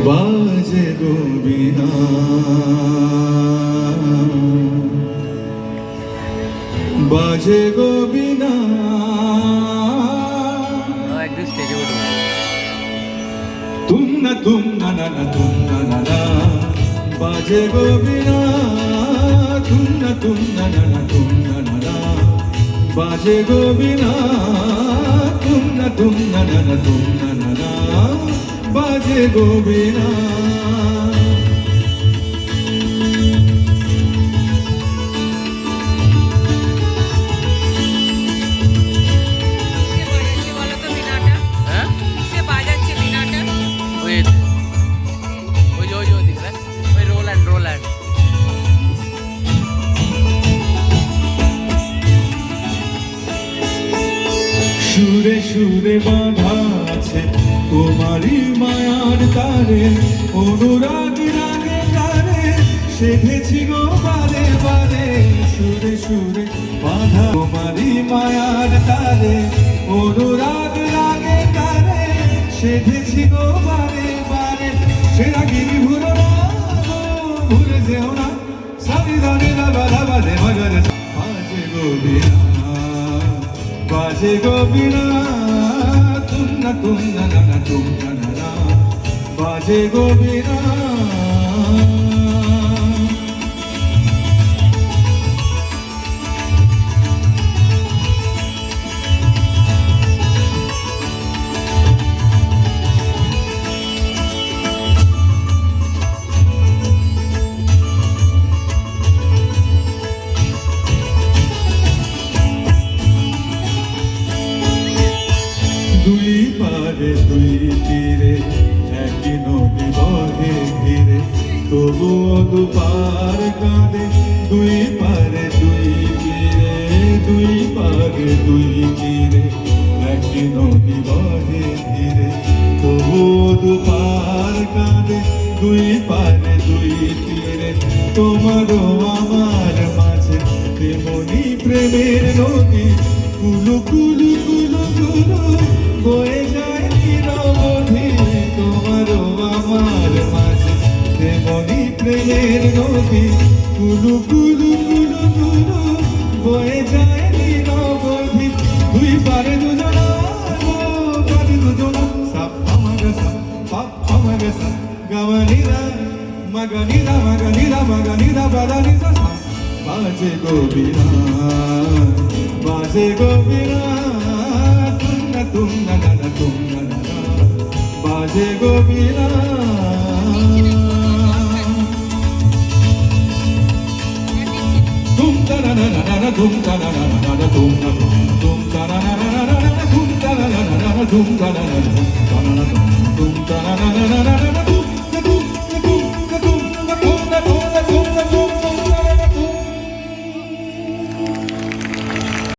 বাজে গো বীণা বাজে গো বীণা একদিন স্টেজে উঠবো তুম না না তুম না বাজে গো বীণা তুম না তুম না বাজে গো বীণা তুম না বাজে গো বীণা সুরে সুরে বাঁধা আছে তোমারই মায়ার তারে অনুরাগ রাগে তারে সেধেছি গো বারে বারে সুরে সুরে বাঁধা তোমারই মায়ার তারে অনুরাগ রাগে তারে সেধেছি গো বারে বারে সেরা গিরি ভুলো না ভুলে যেও না সারি ধরে না বাধা বাজে মজরে বাজে গো বীণা বাজে গো বীণা তুম না বাজে গো বীণা দুই পারে দুই তীরে একই নদী বহে ধীরে তবুও দুপার কাঁদে দুই পারে দুই তীরে দুই পারে দুই তীরে একই নদী বহে ধীরে তবুও দুপার কাঁদে দুই পারে দুই তীরে তোমারও আমার মাঝে তেমনি প্রেমের নদী কুলু কুলু কুলু কুলু বয়ে যায় নিরবধি তোমারও আমার মাঝে তেমনি প্রেমের নদী কুলু কুলু কুলু কুলু বয়ে যায় নিরবধি দুই পারে দুজনা পারে দুজনা সাপ আমাকে সাপ পাপ আমাকে সাপ গাওয়ানিরা মাগানিরা মাগানিরা মাগানিরা বাদানিরা সাপ বাজে গো বীণা বাজে গো বীণা তুম না বাজে গো বীণা তুম তা না তুম তা না তুম তা না তুম তা না